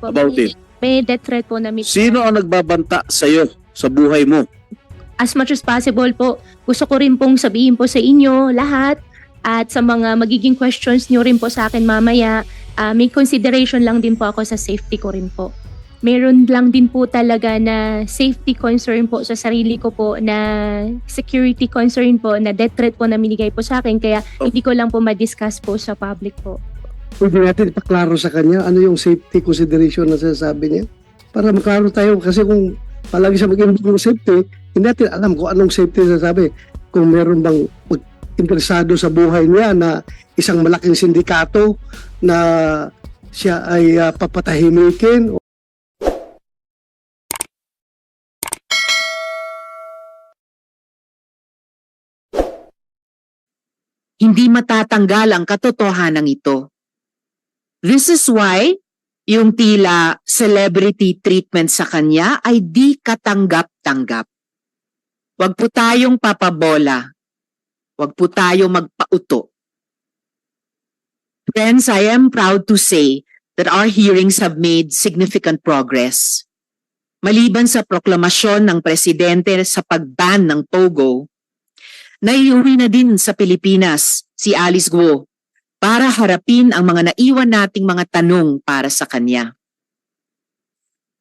po. about it? May death threat po na may... Sino ang nagbabanta sa'yo sa buhay mo? As much as possible po, gusto ko rin pong sabihin po sa inyo lahat at sa mga magiging questions nyo rin po sa akin mamaya, may consideration lang din po ako sa safety ko rin po. Meron lang din po talaga na safety concern po sa sarili ko po, na security concern po, na death threat po na minigay po sa akin, kaya hindi ko lang po ma-discuss po sa public po. Pwede natin ipaklaro sa kanya ano yung safety consideration na sinasabi niya para maklaro tayo, kasi kung palagi siya mag-involve ng safety, hindi natin alam kung anong safety sinasabi. Kung meron bang interesado sa buhay niya na isang malaking sindikato na siya ay papatahimikin. Hindi matatanggal ang katotohanan ito. This is why yung tila celebrity treatment sa kanya ay di katanggap-tanggap. Huwag po tayong papabola. Huwag po tayong magpauto. Friends, I am proud to say that our hearings have made significant progress. Maliban sa proklamasyon ng presidente sa pag-ban ng POGO, naiuwi na din sa Pilipinas si Alice Guo para harapin ang mga naiwan nating mga tanong para sa kanya.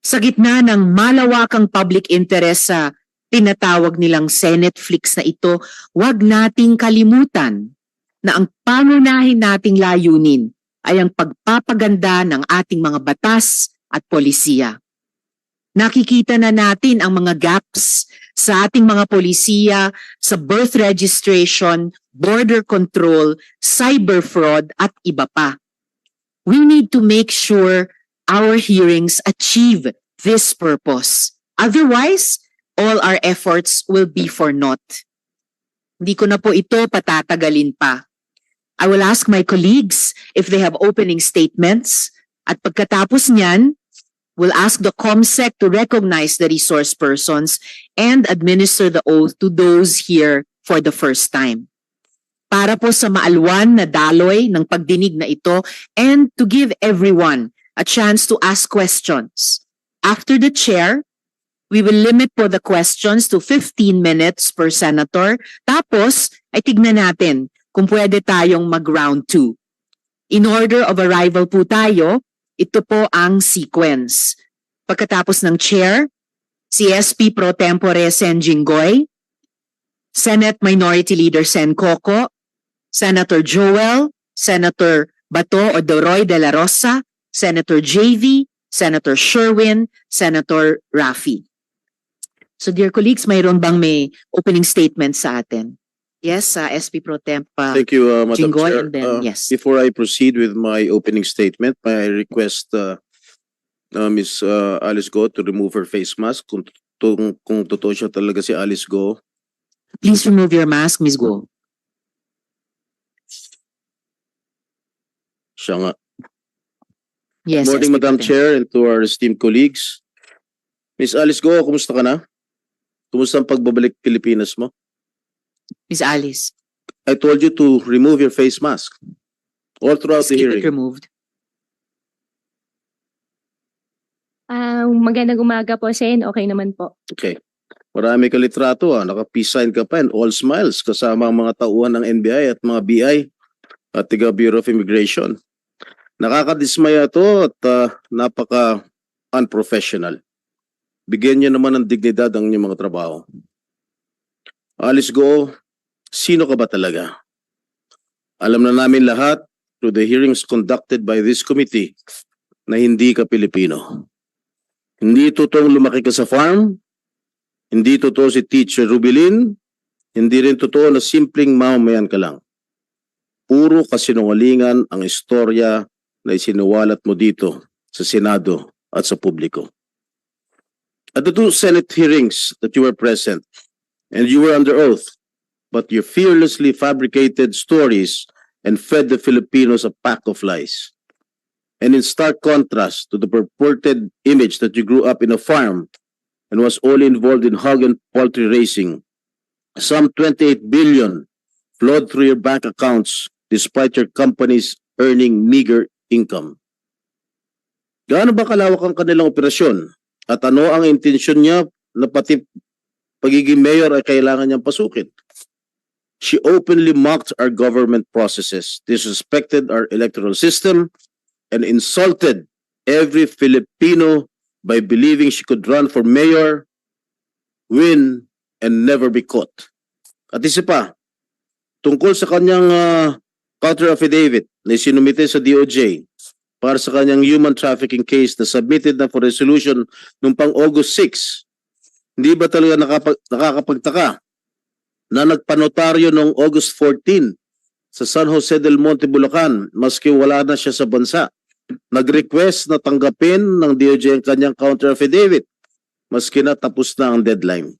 Sa gitna ng malawakang public interest sa tinatawag nilang Senetflix na ito, huwag nating kalimutan na ang pangunahin nating layunin ay ang pagpapaganda ng ating mga batas at polisiya. Nakikita na natin ang mga gaps sa ating mga polisiya sa birth registration, border control, cyber fraud at iba pa. We need to make sure our hearings achieve this purpose. Otherwise, all our efforts will be for naught. Hindi ko na po ito patatagalin pa. I will ask my colleagues if they have opening statements, at pagkatapos niyan, we'll ask the COMSEC to recognize the resource persons and administer the oath to those here for the first time. Para po sa maalwan na daloy ng pagdinig na ito and to give everyone a chance to ask questions. After the chair, we will limit po the questions to 15 minutes per senator. Tapos, ay tignan natin kung pwede tayong mag-round 2. In order of arrival po tayo, ito po ang sequence. Pagkatapos ng chair, si SP Pro Tempore Sen Jinggoy, Senate Minority Leader Sen Coco, Senator Joel, Senator Bato Odoroy de la Rosa, Senator JV, Senator Sherwin, Senator Raffy. So dear colleagues, mayroon bang may opening statement sa atin? Yes, SP Pro Temp Thank you, Madam Jinggoy, Chair. and then yes. Before I proceed with my opening statement, may I request Ms. Alice Go to remove her face mask kung totoo siya talaga si Alice Go. Please remove your mask, Ms. Guo. Siya nga. Yes, Good morning, SP Pro Madam Temp. Chair, and to our esteemed colleagues. Ms. Alice Go, kumusta ka na? Kumusta ang pagbabalik Pilipinas mo? Ms. Alice, I told you to remove your face mask all throughout the keep it hearing. removed. Magandang umaga po, Sen. Okay naman po. Okay. Marami ka litrato naka-peace sign ka pa and all smiles kasama ang mga tauhan ng NBI at mga BI at tiga Bureau of Immigration. Nakakadismaya to at napaka-unprofessional. Bigyan niyo naman ng dignidad ang inyong mga trabaho. Alice Go, sino ka ba talaga? Alam na namin lahat through the hearings conducted by this committee na hindi ka Pilipino. Hindi totoong lumaki ka sa farm, hindi totoo si Teacher Rubilin, hindi rin totoo na simpleng mamamayan ka lang. Puro kasinungalingan ang istorya na isinuwalat mo dito sa Senado at sa publiko. At the two Senate hearings that you were present, and you were under oath, but you fearlessly fabricated stories and fed the Filipinos a pack of lies. And in stark contrast to the purported image that you grew up in a farm and was only involved in hog and poultry raising, some 28 billion flowed through your bank accounts despite your companies earning meager income. Gaano ba kalawak ang kanilang operasyon? At ano ang intensyon niya na pati pagiging mayor ay kailangan niyang pasukin? She openly mocked our government processes, disrespected our electoral system, and insulted every Filipino by believing she could run for mayor, win, and never be caught. At isa pa, tungkol sa kanyang counter affidavit na sinumite sa DOJ para sa kanyang human trafficking case na submitted na for resolution noong pang August 6, hindi ba talaga nakakapagtaka na nagpanotaryo noong August 14 sa San Jose del Monte, Bulacan, maski wala na siya sa bansa. Nag-request na tanggapin ng DOJ ang kanyang counter affidavit, maski na tapos na ang deadline.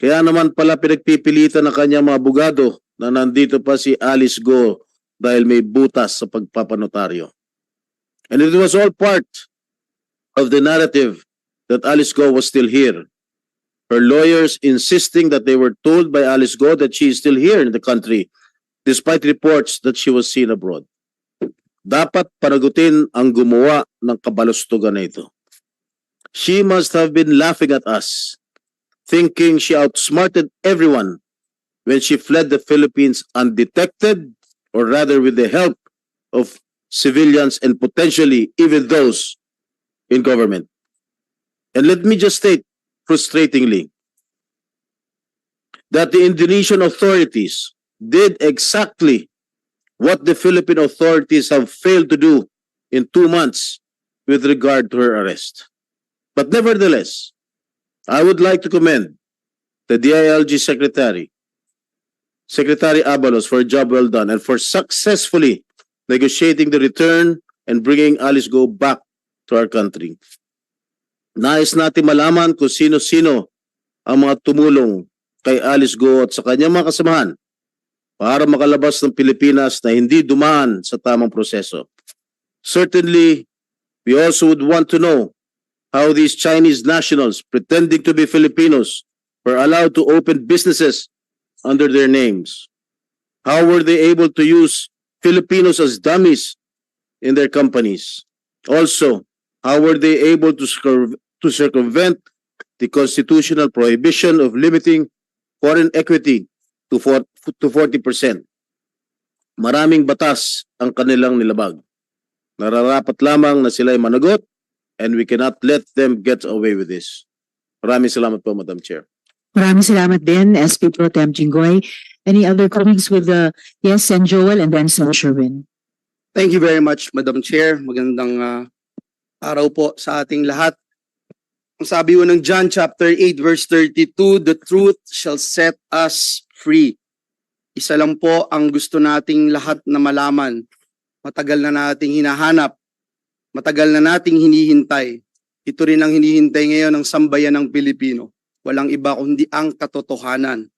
Kaya naman pala pinagpipilitan ng kanyang mga abogado na nandito pa si Alice Go dahil may butas sa pagpapanotaryo. And it was all part of the narrative that Alice Go was still here. Her lawyers insisting that they were told by Alice Go that she is still here in the country despite reports that she was seen abroad. Dapat panagutin ang gumawa ng kabalostugan na ito. She must have been laughing at us, thinking she outsmarted everyone when she fled the Philippines undetected, or rather with the help of civilians and potentially even those in government. And let me just state frustratingly that the Indonesian authorities did exactly what the Philippine authorities have failed to do in 2 months with regard to her arrest. But nevertheless, I would like to commend the DILG Secretary Abalos, for a job well done and for successfully negotiating the return and bringing Alice Go back to our country. Nais natin malaman kung sino-sino ang mga tumulong kay Alice Go at sa kanyang mga kasamahan para makalabas ng Pilipinas na hindi dumaan sa tamang proseso. Certainly, we also would want to know how these Chinese nationals pretending to be Filipinos were allowed to open businesses under their names. How were they able to use Filipinos as dummies in their companies? Also, how were they able to circumvent the constitutional prohibition of limiting foreign equity to 40%? Maraming batas ang kanilang nilabag. Nararapat lamang na sila'y managot, and we cannot let them get away with this. Maraming salamat po, Madam Chair. Maraming salamat din, SP Pro Tem Jinggoy. Any other colleagues with yes, Sen Joel and then Sen Sherwin? Thank you very much, Madam Chair. Magandang araw po sa ating lahat. Ang sabi po ng John chapter 8 verse 32, the truth shall set us free. Isa lang po ang gusto nating lahat na malaman. Matagal na nating hinahanap. Matagal na nating hinihintay. Ito rin ang hinihintay ngayon ng sambayan ng Pilipino. Walang iba kundi ang katotohanan.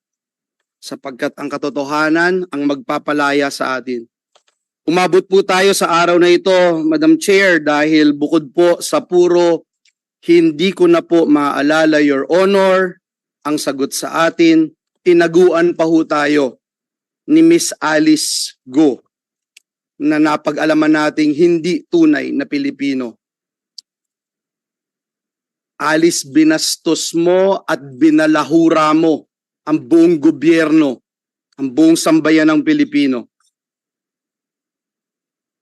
Sapagkat ang katotohanan ang magpapalaya sa atin. Umabot po tayo sa araw na ito, Madam Chair, dahil bukod po sa puro hindi ko na po maaalala, Your Honor, ang sagot sa atin, tinaguan pa ho tayo ni Miss Alice Go na napag-alaman nating hindi tunay na Pilipino. Alice, binastos mo at binalahura mo ang buong gobyerno, ang buong sambayan ng Pilipino.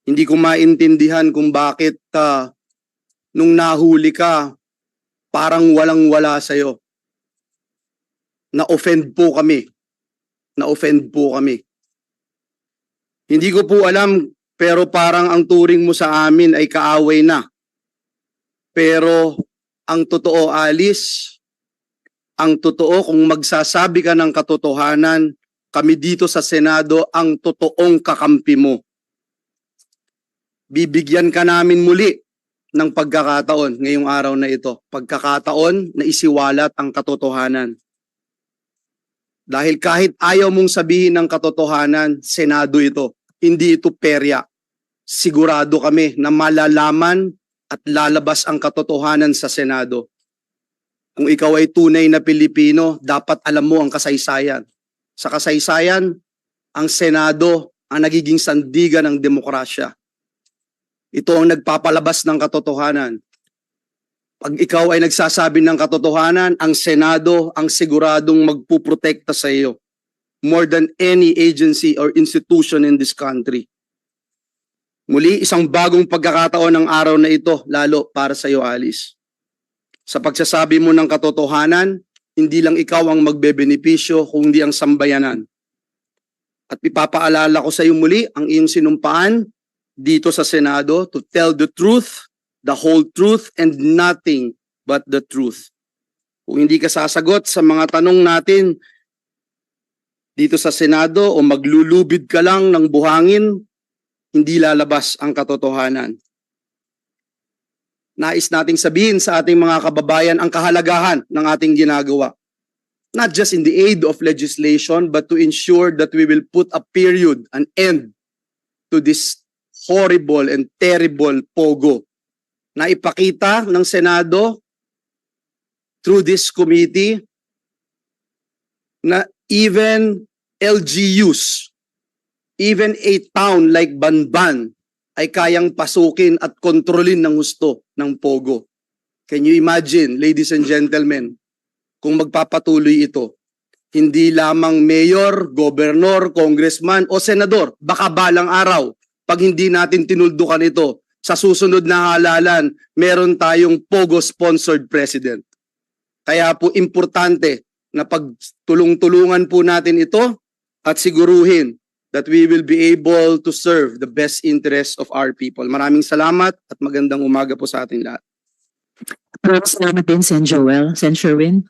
Hindi ko maintindihan kung bakit nung nahuli ka, parang walang-wala sa'yo. Na-offend po kami. Na-offend po kami. Hindi ko po alam, pero parang ang turing mo sa amin ay kaaway na. Pero ang totoo, Alice, ang totoo, kung magsasabi ka ng katotohanan, kami dito sa Senado ang totoong kakampi mo. Bibigyan ka namin muli ng pagkakataon ngayong araw na ito. Pagkakataon na isiwalat ang katotohanan. Dahil kahit ayaw mong sabihin ng katotohanan, Senado ito. Hindi ito perya. Sigurado kami na malalaman at lalabas ang katotohanan sa Senado. Kung ikaw ay tunay na Pilipino, dapat alam mo ang kasaysayan. Sa kasaysayan, ang Senado ang nagiging sandigan ng demokrasya. Ito ang nagpapalabas ng katotohanan. Pag ikaw ay nagsasabi ng katotohanan, ang Senado ang siguradong magpuprotekta sa iyo more than any agency or institution in this country. Muli, isang bagong pagkakataon ng araw na ito, lalo para sa iyo, Alice. Sa pagsasabi mo ng katotohanan, hindi lang ikaw ang magbebenepisyo, kundi ang sambayanan. At ipapaalala ko sa iyo muli ang iyong sinumpaan dito sa Senado to tell the truth, the whole truth, and nothing but the truth. Kung hindi ka sasagot sa mga tanong natin dito sa Senado o maglulubid ka lang ng buhangin, hindi lalabas ang katotohanan. Nais nating sabihin sa ating mga kababayan ang kahalagahan ng ating ginagawa. Not just in the aid of legislation, but to ensure that we will put a period, an end to this horrible and terrible pogo na ipakita ng Senado through this committee na even LGUs, even a town like Banban ay kayang pasukin at kontrolin ng husto ng pogo. Can you imagine, ladies and gentlemen, kung magpapatuloy ito? Hindi lamang mayor, gobernador, congressman o senador, baka balang araw, pag hindi natin tinuldukan ito, sa susunod na halalan, meron tayong pogo-sponsored president. Kaya po importante na pagtulong-tulungan po natin ito at siguruhin that we will be able to serve the best interests of our people. Maraming salamat at magandang umaga po sa ating lahat. Salamat din, Sen Joel. Sen Sherwin.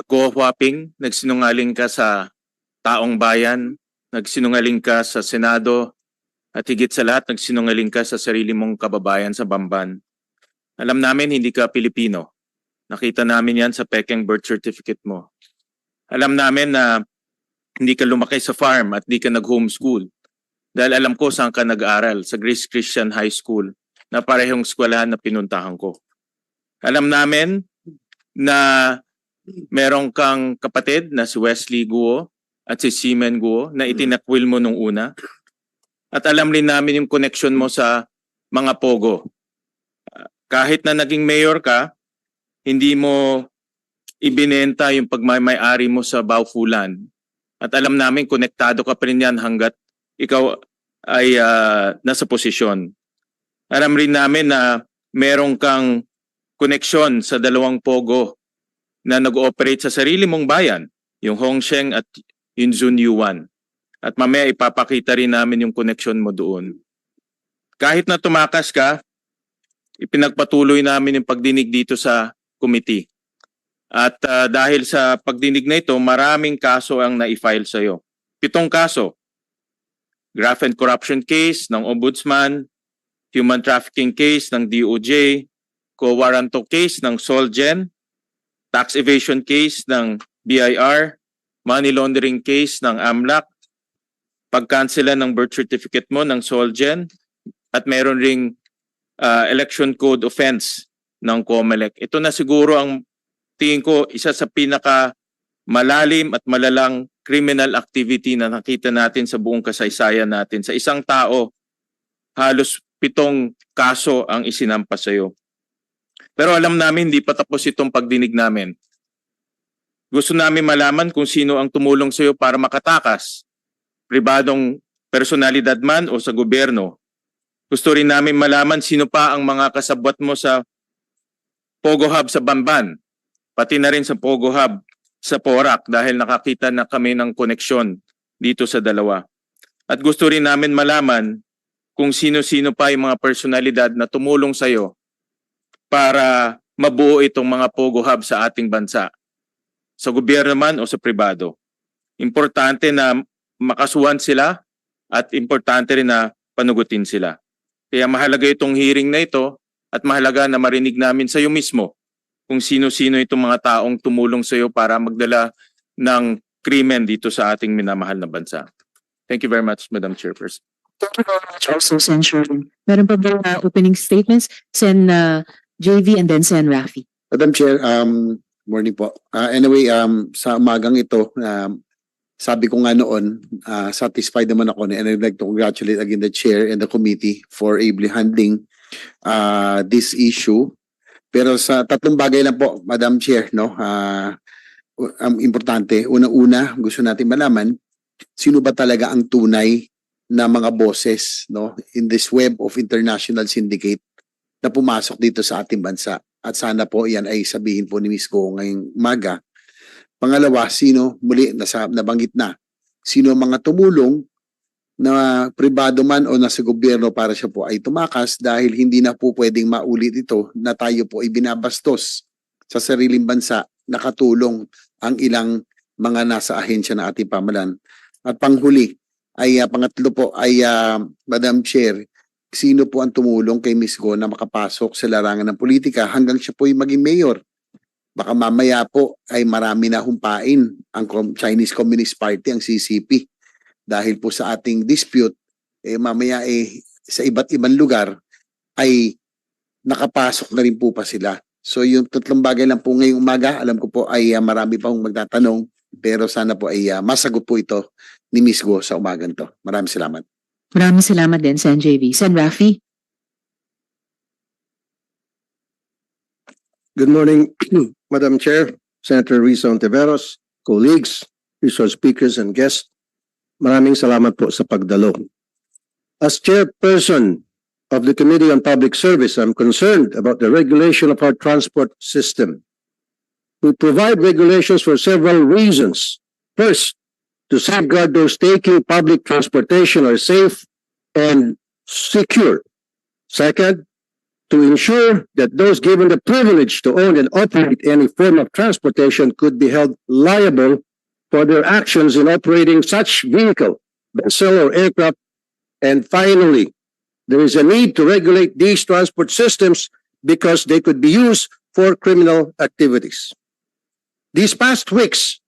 Go Huaping, nagsinungaling ka sa taong bayan, nagsinungaling ka sa Senado, at higit sa lahat, nagsinungaling ka sa sarili mong kababayan sa Bamban. Alam namin hindi ka Pilipino. Nakita namin yan sa pekeng birth certificate mo. Alam namin na hindi ka lumaki sa farm at hindi ka nag-homeschool. Dahil alam ko saan ka nag-aral, sa Grace Christian High School, na parehong eskwelahan na pinuntahan ko. Alam namin na merong kang kapatid na si Wesley Guo at si Seaman Guo na itinakwil mo nung una. At alam rin namin yung connection mo sa mga pogo. Kahit na naging mayor ka, hindi mo ibinenta yung pagmamay-ari mo sa Baufulan. At alam namin konektado ka pa rin yan hanggat ikaw ay nasa posisyon. Alam rin namin na merong kang koneksyon sa dalawang pogo na nag-ooperate sa sarili mong bayan, yung Hongsheng at yung Zunyuan. At mamaya ipapakita rin namin yung koneksyon mo doon. Kahit na tumakas ka, ipinagpatuloy namin yung pagdinig dito sa committee. At dahil sa pagdinig na ito, maraming kaso ang na-file sa iyo. 7 kaso. Graft and corruption case ng Ombudsman, human trafficking case ng DOJ, co-warranto case ng Solgen, tax evasion case ng BIR, money laundering case ng AMLAC, pagkansela ng birth certificate mo ng Solgen, at meron ring election code offense ng COMELEC. Ito na siguro ang tingin ko isa sa pinaka malalim at malalang criminal activity na nakita natin sa buong kasaysayan natin. Sa isang tao, halos 7 kaso ang isinampas sa iyo. Pero alam namin hindi pa tapos itong pagdinig namin. Gusto namin malaman kung sino ang tumulong sa iyo para makatakas. Pribadong personalidad man o sa gobyerno. Gusto rin namin malaman sino pa ang mga kasabwat mo sa Pogo Hub sa Bamban, pati na rin sa Pogo Hub sa Porac dahil nakakita na kami ng koneksyon dito sa dalawa. At gusto rin namin malaman kung sino-sino pa yung mga personalidad na tumulong sa iyo para mabuo itong mga Pogo Hub sa ating bansa, sa gobyerno man o sa pribado. Importante na makasuhan sila at importante rin na panugutin sila. Kaya mahalaga itong hearing na ito at mahalaga na marinig namin sa iyo mismo kung sino-sino itong mga taong tumulong sa iyo para magdala ng krimen dito sa ating minamahal na bansa. Thank you very much, Madam Chairperson. Thank you very much also, Sen Sherwin. Meron pa ba opening statements? Sen JV and then Sen Rafi. Madam Chair, morning po. Anyway, sa umagang ito, sabi ko nga noon, satisfied naman ako and I'd like to congratulate again the chair and the committee for ably handling this issue. Pero sa tatlong bagay lang po, Madam Chair, no? Ang importante, una-una, gusto natin malaman sino ba talaga ang tunay na mga boses, no, in this web of international syndicate na pumasok dito sa ating bansa. At sana po yan ay sabihin po ni Ms. Go ngayong umaga. Pangalawa, sino, muli nabanggit na, sino ang mga tumulong na pribado man o nasa gobyerno para siya po ay tumakas dahil hindi na po pwedeng maulit ito na tayo po ay binabastos sa sariling bansa, nakatulong ang ilang mga nasa ahensya ng ating pamahalaan. At panghuli, ay pangatlo po ay Madam Chair, sino po ang tumulong kay Ms. Go na makapasok sa larangan ng politika hanggang siya po ay maging mayor? Baka mamaya po ay marami na humpain ang Chinese Communist Party, ang CCP. Dahil po sa ating dispute, mamaya sa iba't ibang lugar ay nakapasok na rin po pa sila. So yung tatlong bagay lang po ngayong umaga, alam ko po ay marami pa hong magtatanong, pero sana po ay masagot po ito ni Ms. Go sa umagang to. Maraming salamat. Maraming salamat din, Sen. JV. Sen. Rafi? Good morning, Madam Chair, Senator Risa Ontiveros, colleagues, resource speakers and guests. Maraming salamat po sa pagdalo. As chairperson of the Committee on Public Service, I'm concerned about the regulation of our transport system. We provide regulations for several reasons. First, to safeguard those taking public transportation are safe and secure. Second, to ensure that those given the privilege to own and operate any form of transportation could be held liable for their actions in operating such vehicle, vessel, or aircraft. And finally, there is a need to regulate these transport systems because they could be used for criminal activities. These past weeks,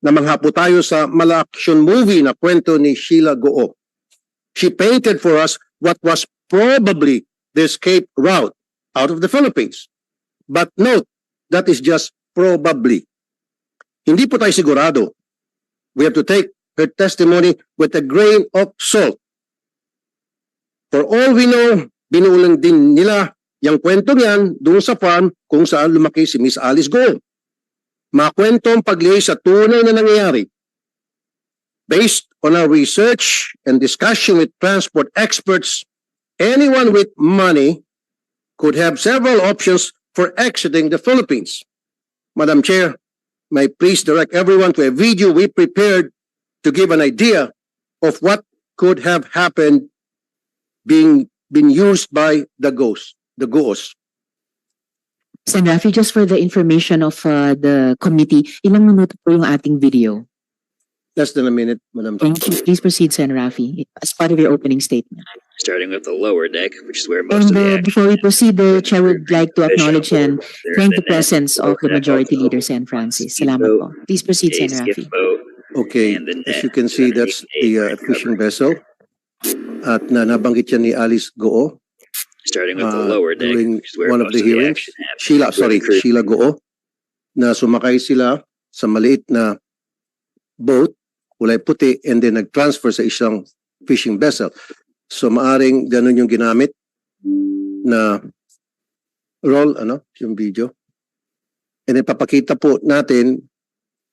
namangha po tayo sa mala-action movie na kwento ni Sheila Goo. She painted for us what was probably the escape route out of the Philippines. But note, that is just probably. Hindi po tayo sigurado. We have to take her testimony with a grain of salt. For all we know, binuulang din nila yung kwentong yan doon sa farm kung saan lumaki si Miss Alice Go. Mga kwentong paglihis sa tunay na nangyayari. Based on our research and discussion with transport experts, anyone with money could have several options for exiting the Philippines. Madam Chair, may I please direct everyone to a video we prepared to give an idea of what could have happened being used by the Goos. Sen. Rafi, just for the information of the committee, ilang minuto po yung ating video? Less than a minute, Madam Chair. Thank you. Please proceed, Sen. Rafi, as part of your opening statement. Starting with the lower deck, which is where most of the action. Before we proceed, the Chair would like to acknowledge and thank the presence of the Majority Leader, Sen. Francis. Salamat po. Please proceed, Sen. Rafi. Okay, as you can see, that's the fishing vessel. At nabanggit yan ni Alice Goo. Starting with the lower deck, during which is where one of most the hearings, action happens. Sheila Goo, na sumakay sila sa maliit na boat, kulay puti, and then nag-transfer sa isang fishing vessel. So maaring ganun yung ginamit na roll, yung video. And then papakita po natin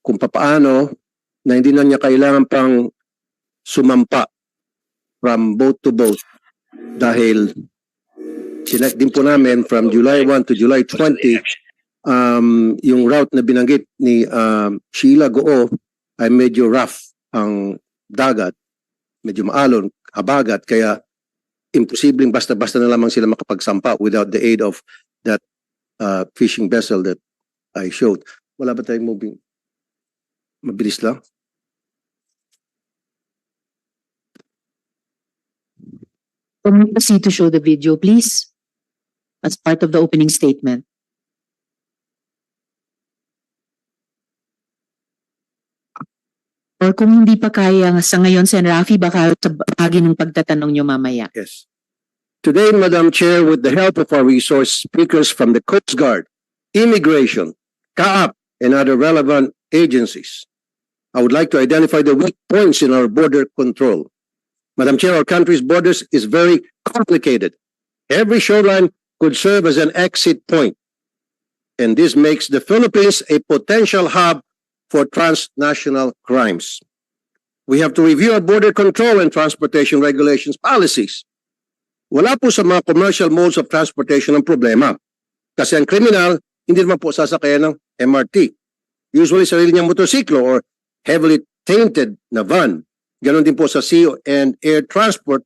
kung papaano na hindi na niya kailangan pang sumampa from boat to boat dahil sinek din po namin from July 1 to July 20 yung route na binanggit ni Sheila Goo ay medyo rough ang dagat, medyo maalon, habagat, kaya imposibleng basta-basta na lamang sila makapagsampa without the aid of that fishing vessel that I showed. Wala ba tayong moving? Mabilis lang. Can we proceed to show the video, please? As part of the opening statement. Or kung hindi pa kaya sa ngayon, Sen. Rafi, baka sa bahagi ng pagtatanong nyo mamaya. Yes. Today, Madam Chair, with the help of our resource speakers from the Coast Guard, Immigration, CAAP, and other relevant agencies, I would like to identify the weak points in our border control. Madam Chair, our country's borders is very complicated. Every shoreline could serve as an exit point. And this makes the Philippines a potential hub for transnational crimes. We have to review our border control and transportation regulations policies. Wala po sa mga commercial modes of transportation ang problema. Kasi ang kriminal, hindi naman po sasakayan ng MRT. Usually sarili niyang motorsiklo or heavily tainted na van. Ganon din po sa sea and air transport.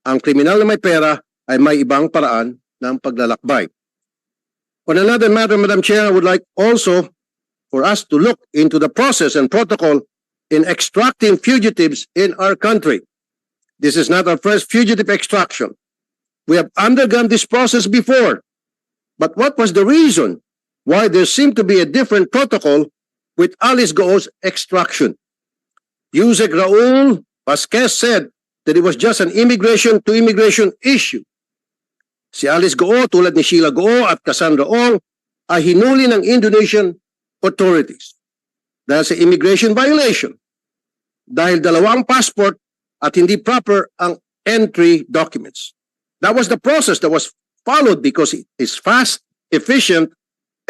Ang kriminal na may pera ay may ibang paraan ng paglalakbay. On another matter, Madam Chair, I would like also for us to look into the process and protocol in extracting fugitives in our country. This is not our first fugitive extraction. We have undergone this process before. But what was the reason why there seemed to be a different protocol with Alice Go's extraction? Yusek Raul Vasquez said that it was just an immigration-to-immigration issue. Si Alice Goo, tulad ni Sheila Goo at Cassandra Ong, ay hinuli ng Indonesian authorities dahil sa immigration violation. Dahil dalawang passport at hindi proper ang entry documents. That was the process that was followed because it is fast, efficient,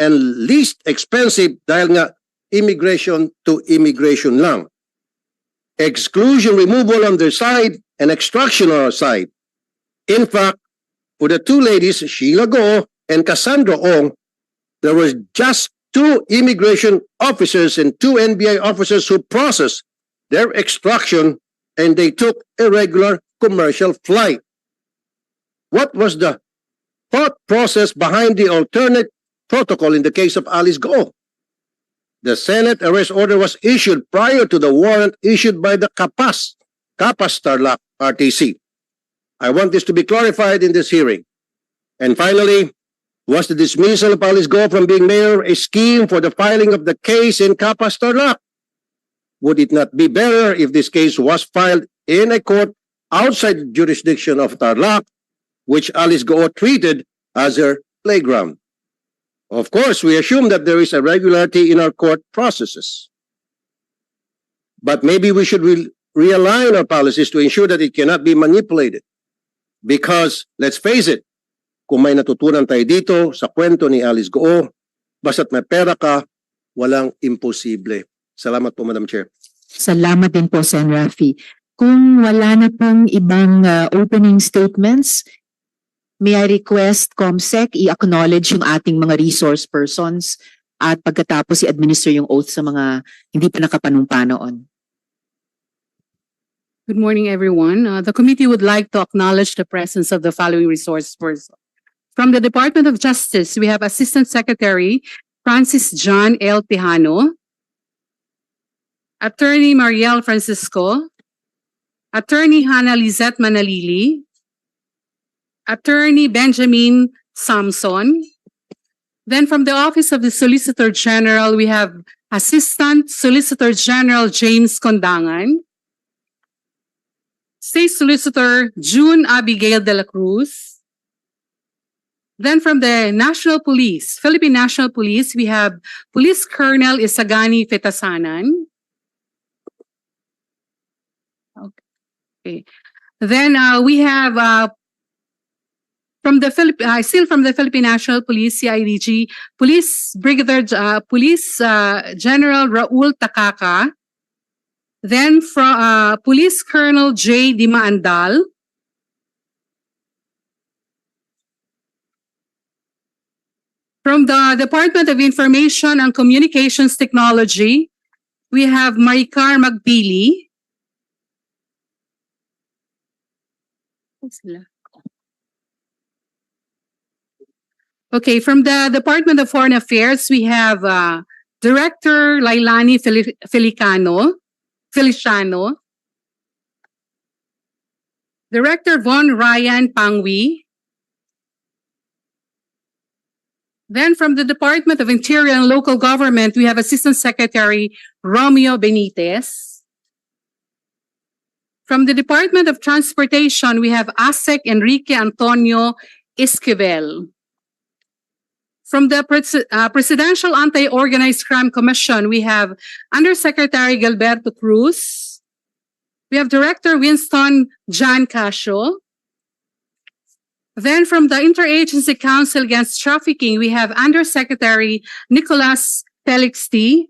and least expensive dahil nga immigration to immigration lang. Exclusion removal on their side and extraction on our side. In fact, for the two ladies, Sheila Go and Cassandra Ong, there were just 2 immigration officers and 2 NBI officers who processed their extraction and they took a regular commercial flight. What was the thought process behind the alternate protocol in the case of Alice Go? The Senate arrest order was issued prior to the warrant issued by the Capas Tarlac RTC. I want this to be clarified in this hearing. And finally, was the dismissal of Alice Go from being mayor a scheme for the filing of the case in Capas Tarlac? Would it not be better if this case was filed in a court outside the jurisdiction of Tarlac, which Alice Go treated as her playground? Of course, we assume that there is a regularity in our court processes. But maybe we should realign our policies to ensure that it cannot be manipulated. Because, let's face it, kung may natutunan tayo dito sa kwento ni Alice Goo, basta't may pera ka, walang imposible. Salamat po, Madam Chair. Salamat din po, Sen. Rafi. Kung wala na pang ibang opening statements, may I request COMSEC i-acknowledge yung ating mga resource persons at pagkatapos i-administer yung oath sa mga hindi pa nakapanumpa noon. Good morning, everyone. The committee would like to acknowledge the presence of the following resource persons. From the Department of Justice, we have Assistant Secretary Francis John L. Tejano, Attorney Mariel Francisco, Attorney Hannah Lizette Manalili, Attorney Benjamin Samson. Then from the Office of the Solicitor General, we have Assistant Solicitor General James Condangan, State Solicitor June Abigail de la Cruz. Then from the National Police, Philippine National Police, we have Police Colonel Isagani Fetasanan. Okay. Then we have still from the Philippine National Police, CIDG, Police General Raul Takaka. Then from Police Colonel J. Dimaandal. From the Department of Information and Communications Technology, we have Maricar Magpili. Okay, from the Department of Foreign Affairs, we have Director Lailani Feliciano, Director Von Ryan Pangwi. Then from the Department of Interior and Local Government, we have Assistant Secretary Romeo Benitez. From the Department of Transportation, we have ASEC Enrique Antonio Esquivel. From the Presidential Anti-Organized Crime Commission, we have Undersecretary Gilberto Cruz. We have Director Winston John Casio. Then from the Interagency Council Against Trafficking, we have Undersecretary Nicolas Felix T.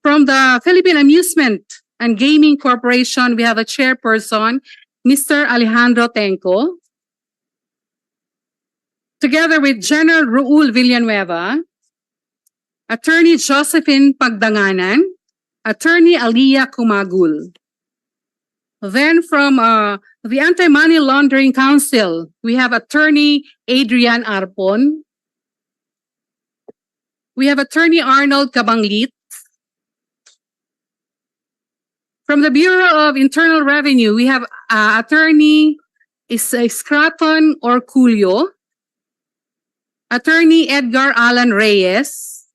From the Philippine Amusement and Gaming Corporation, we have a chairperson, Mr. Alejandro Tenco. Together with General Raul Villanueva, Attorney Josephine Pagdanganan, Attorney Aliyah Kumagul. Then from the Anti-Money Laundering Council, we have Attorney Adrian Arpon. We have Attorney Arnold Cabanglit. From the Bureau of Internal Revenue, we have Attorney Scraton Orculio, Attorney Edgar Alan Reyes.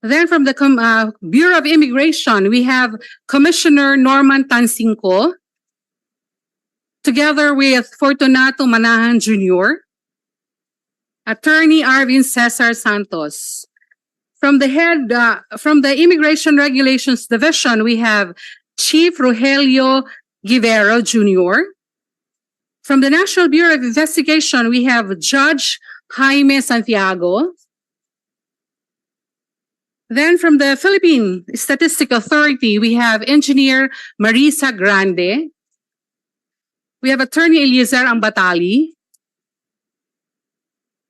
Then from the Bureau of Immigration, we have Commissioner Norman Tansinco, together with Fortunato Manahan Jr., Attorney Arvin Cesar Santos. From the Immigration Regulations Division, we have Chief Rogelio Guivero Jr. From the National Bureau of Investigation, we have Judge Jaime Santiago. Then from the Philippine Statistical Authority, we have Engineer Marisa Grande. We have Attorney Eliezer Ambatali.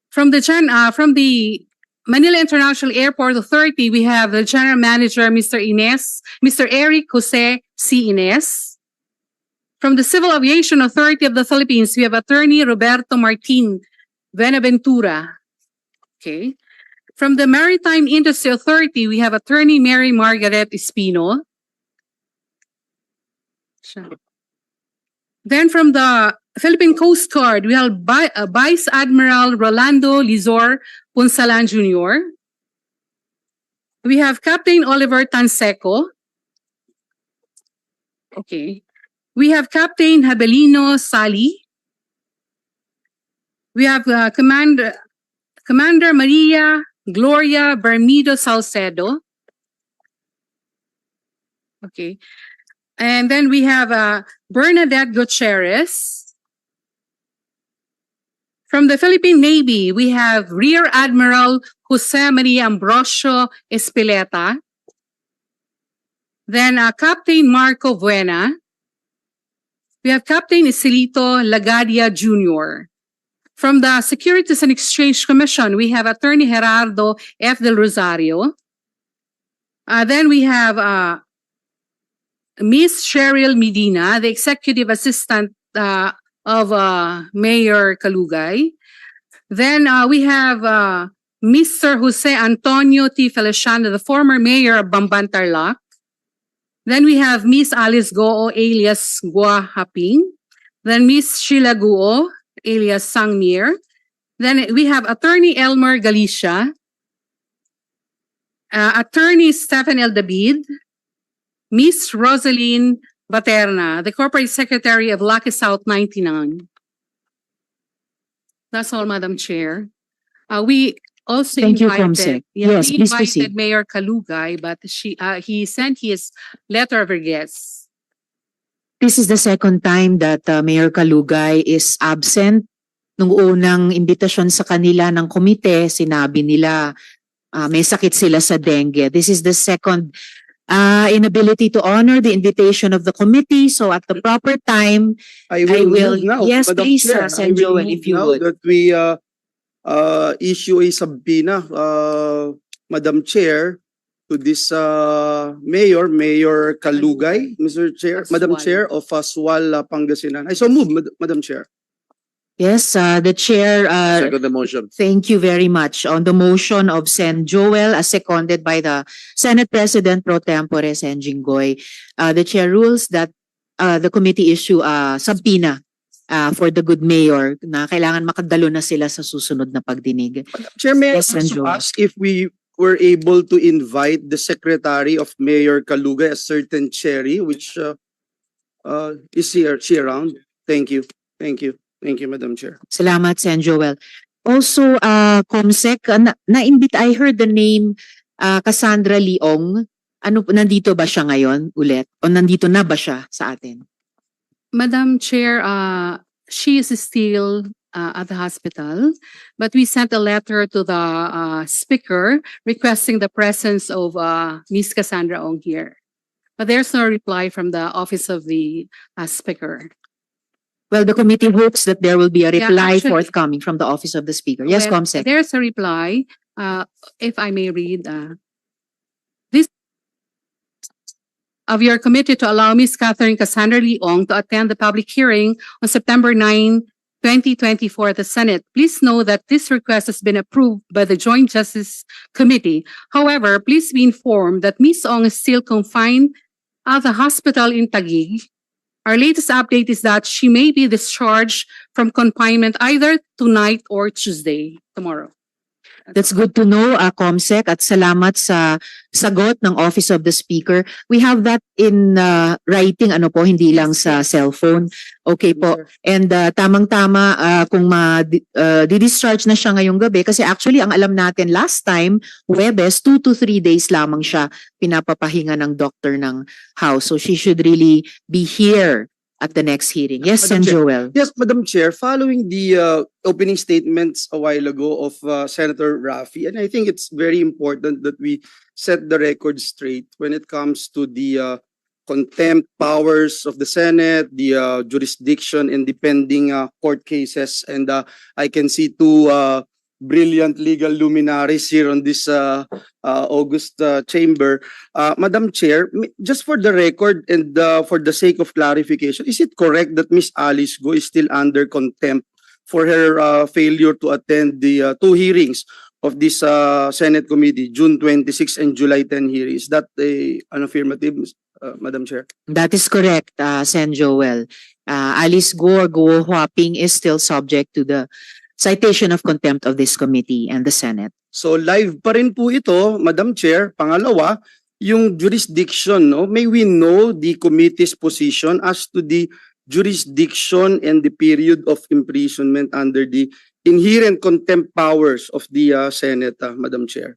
From the Manila International Airport Authority, we have the General Manager, Mr. Eric Jose C. Ines. From the Civil Aviation Authority of the Philippines, we have Attorney Roberto Martin Benaventura. Okay. From the Maritime Industry Authority, we have Attorney Mary Margaret Espino. Then from the Philippine Coast Guard, we have Vice Admiral Rolando Lizor Punsalan Jr. We have Captain Oliver Tanseco. Okay. We have Captain Habelino Sali. We have Commander Maria Gloria Bermido Salcedo. Okay. And then we have Bernadette Gutierrez. From the Philippine Navy, we have Rear Admiral Jose Maria Ambrosio Espileta. Then Captain Marco Buena. We have Captain Isilito Lagadia Jr. From the Securities and Exchange Commission, we have Attorney Gerardo F. Del Rosario. Then we have Miss Cheryl Medina, the Executive Assistant of Mayor Calugay. Then we have Mr. Jose Antonio T. Feliciano, the former Mayor of Bamban Tarlac. Then we have Miss Alice Goo alias Gua Haping. Then Miss Sheila Guo alias Sangmir. Then we have Attorney Elmer Galicia, Attorney Stephen L. David, Miss Rosaline Baterna, the Corporate Secretary of Lucky South 99. That's all, Madam Chair. We also Thank you, invited, Comsec. Yes, we please invited proceed. Mayor Calugay, but he sent his letter of regrets. This is the second time that Mayor Calugay is absent. Nung unang imbitasyon sa kanila ng komite, sinabi nila may sakit sila sa dengue. This is the second inability to honor the invitation of the committee. So at the proper time, I will move now, yes, Madam please, Chair. Sen. I will Joel, move if you now would. that we issue a subpoena, Madam Chair, to this Mayor Calugay, Mr. Chair, Madam Aswal. Chair of Aswal, Pangasinan. I so move, Madam Chair. Yes, the chair, Second the motion. thank you very much. On the motion of Sen. Joel, as seconded by the Senate President Pro Tempore, Sen. Jinggoy, the chair rules that the committee issue a subpoena for the good mayor na kailangan makadalo na sila sa susunod na pagdinig. Chair, may I Yes, Sen. also Joel. ask if we were able to invite the Secretary of Mayor Calugay, a certain Cherry, which is she around? Thank you. Thank you. Thank you, Madam Chair. Salamat, Sen Joel. Also, Comsec, I heard the name Cassandra Leong. Ano, nandito ba siya ngayon ulit? O nandito na ba siya sa atin? Madam Chair, she is still at the hospital, but we sent a letter to the speaker requesting the presence of Miss Cassandra Ong here. But there's no reply from the office of the speaker. Well, the committee hopes that there will be a Yeah, reply actually- forthcoming from the office of the speaker. Yes, Well, Comsec. There's a reply, if I may read, this of your committee to allow Ms. Catherine Cassandra Leong to attend the public hearing on September 9, 2024 at the Senate. Please know that this request has been approved by the Joint Justice Committee. However, please be informed that Ms. Ong is still confined at the hospital in Taguig. Our latest update is that she may be discharged from confinement either tonight or Tuesday, tomorrow. That's good to know, Comsec, at salamat sa sagot ng Office of the Speaker. We have that in writing, ano po, hindi lang sa cellphone. Okay po. And tamang-tama kung di-discharge na siya ngayong gabi kasi actually ang alam natin last time, Huwebes, 2 to 3 days lamang siya pinapapahinga ng doctor ng house. So she should really be here at the next hearing. Yes, Madam Sen Chair. Joel. Yes, Madam Chair, following the opening statements a while ago of Senator Raffy, and I think it's very important that we set the record straight when it comes to the contempt powers of the Senate, the jurisdiction and the pending court cases. And I can see two brilliant legal luminaries here on this August chamber. Madam Chair, just for the record and for the sake of clarification, is it correct that Miss Alice Go is still under contempt for her failure to attend the two hearings of this Senate committee, June 26 and July 10 hearing? Is that an affirmative, Madam Chair? That is correct, Sen Joel. Alice Go or Go Huaping is still subject to the citation of contempt of this committee and the Senate. So live pa rin po ito, Madam Chair. Pangalawa, yung jurisdiction, no? May we know the committee's position as to the jurisdiction and the period of imprisonment under the inherent contempt powers of the Senate, Madam Chair?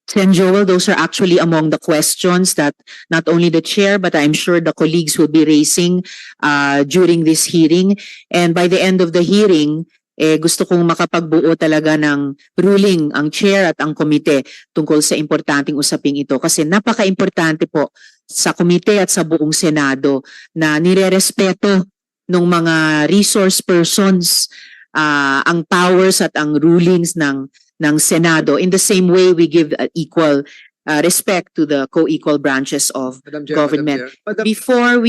Sen Joel, those are actually among the questions that not only the chair, but I'm sure the colleagues will be raising during this hearing. And by the end of the hearing, gusto kong makapagbuo talaga ng ruling ang chair at ang komite tungkol sa importanteng usaping ito. Kasi napaka-importante po sa komite at sa buong Senado na nirerespeto ng mga resource persons ang powers at ang rulings ng Senado. In the same way, we give equal respect to the co-equal branches of government. Before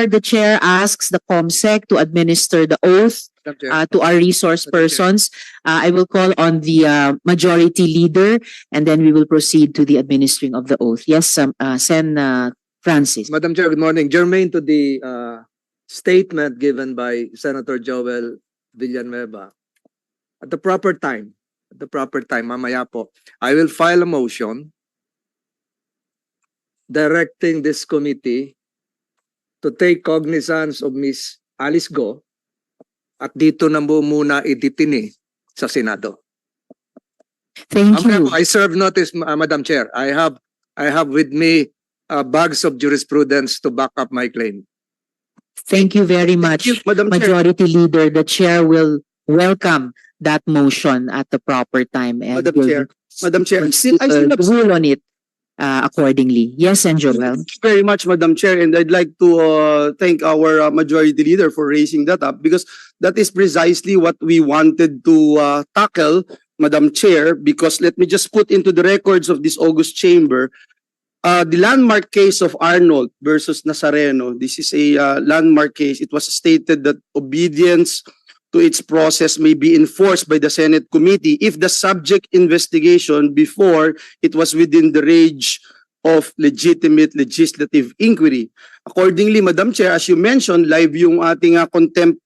the chair asks the COMSEC to administer the oath to our resource persons, I will call on the majority leader and then we will proceed to the administering of the oath. Yes, Sen Francis. Madam Chair, good morning. Germane to the statement given by Senator Joel Villanueva, at the proper time, mamaya po, I will file a motion directing this committee to take cognizance of Miss Alice Go at dito na muna iditini sa Senado. Thank you. I serve notice, Madam Chair. I have with me bags of jurisprudence to back up my claim. Thank you very much, Madam Chair. Majority Leader. The chair will welcome that motion at the proper time and Madam will Chair. Madam Chair, I still have rule on it accordingly. Yes, and Joel. Thank you very much, Madam Chair, and I'd like to thank our majority leader for raising that up because that is precisely what we wanted to tackle, Madam Chair, because let me just put into the records of this August chamber the landmark case of Arnold versus Nazareno. This is a landmark case. It was stated that obedience to its process may be enforced by the Senate committee if the subject investigation before it was within the range of legitimate legislative inquiry. Accordingly, Madam Chair, as you mentioned, live yung ating contempt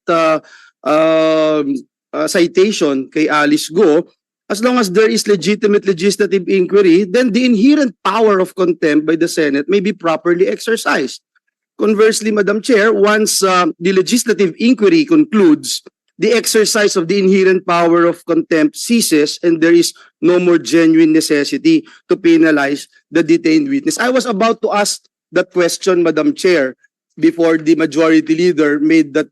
citation kay Alice Go. As long as there is legitimate legislative inquiry, then the inherent power of contempt by the Senate may be properly exercised. Conversely, Madam Chair, once the legislative inquiry concludes, the exercise of the inherent power of contempt ceases and there is no more genuine necessity to penalize the detained witness. I was about to ask that question, Madam Chair, before the majority leader made that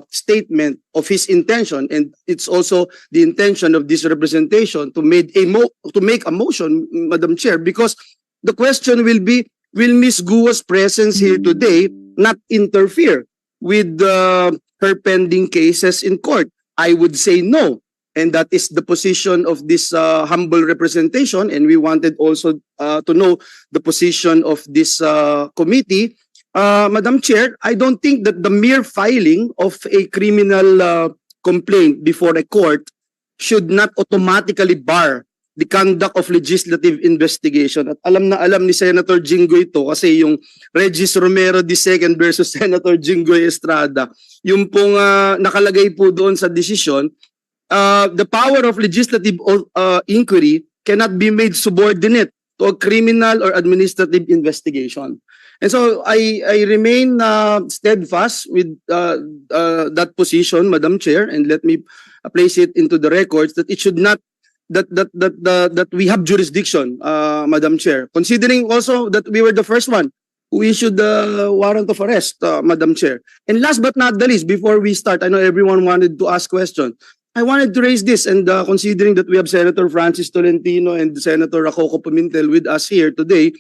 statement of his intention, and it's also the intention of this representation to make a motion, Madam Chair, because the question will be, will Ms. Guo's presence here today not interfere with her pending cases in court? I would say no. And that is the position of this humble representation. And we wanted also to know the position of this committee. Madam Chair, I don't think that the mere filing of a criminal complaint before a court should not automatically bar the conduct of legislative investigation. At alam na alam ni Senator Jinggoy ito kasi yung Regis Romero II versus Senator Jinggoy Estrada, yung pong nakalagay po doon sa desisyon, the power of legislative inquiry cannot be made subordinate to a criminal or administrative investigation. And so I remain steadfast with that position, Madam Chair, and let me place it into the records that it should not that we have jurisdiction, Madam Chair. Considering also that we were the first one who issued the warrant of arrest, Madam Chair. And last but not the least, before we start, I know everyone wanted to ask questions. I wanted to raise this, and considering that we have Senator Francis Tolentino and Senator Rococo Pimentel with us here today,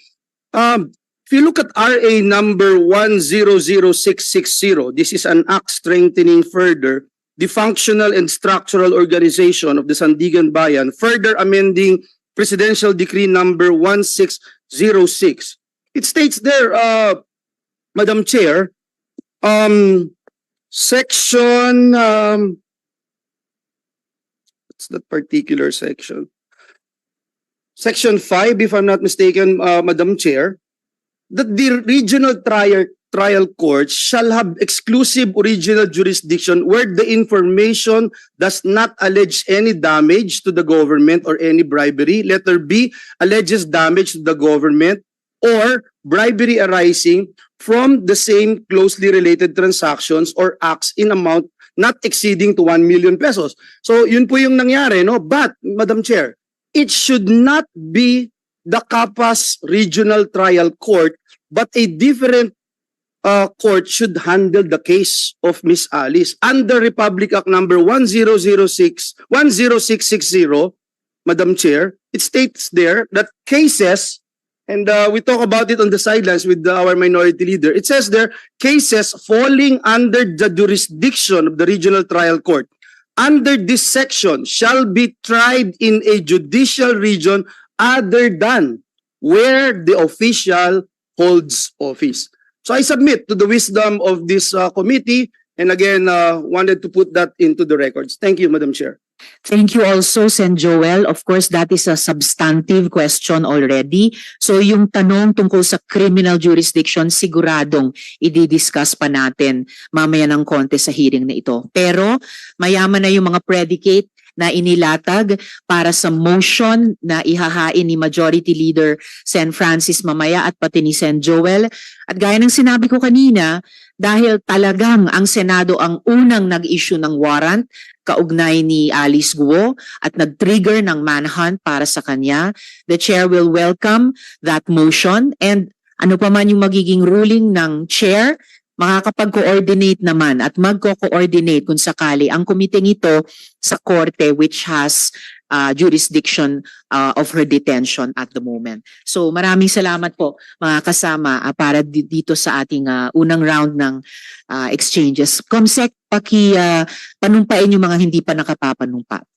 if you look at RA number 100660, this is an act strengthening further the functional and structural organization of the Sandigan Bayan, further amending Presidential Decree number 1606. It states there, Madam Chair, section, what's that particular section? Section 5, if I'm not mistaken, Madam Chair, that the regional trial courts shall have exclusive original jurisdiction where the information does not allege any damage to the government or any bribery. Letter B, alleges damage to the government or bribery arising from the same closely related transactions or acts in amount not exceeding to 1 million pesos. So yun po yung nangyari, no? But, Madam Chair, it should not be the Capas Regional Trial Court, but a different court should handle the case of Miss Alice under Republic Act number 10660, Madam Chair. It states there that cases, and we talk about it on the sidelines with our minority leader. It says there, cases falling under the jurisdiction of the Regional Trial Court under this section shall be tried in a judicial region other than where the official holds office. So I submit to the wisdom of this committee, and again, wanted to put that into the records. Thank you, Madam Chair. Thank you also, Sen. Joel. Of course, that is a substantive question already. So yung tanong tungkol sa criminal jurisdiction, siguradong i-discuss pa natin mamaya ng konti sa hearing na ito. Pero mayaman na yung mga predicate na inilatag para sa motion na ihahain ni Majority Leader Sen. Francis mamaya at pati ni Sen. Joel. At gaya ng sinabi ko kanina, dahil talagang ang Senado ang unang nag-issue ng warrant kaugnay ni Alice Guo at nag-trigger ng manhunt para sa kanya, the Chair will welcome that motion, and ano pa man yung magiging ruling ng Chair, makakapag-coordinate naman at magko-coordinate kung sakali ang komiteng ito sa korte which has jurisdiction of her detention at the moment. So maraming salamat po mga kasama para dito sa ating unang round ng exchanges. Comsec, panumpain yung mga hindi pa nakapapanumpa.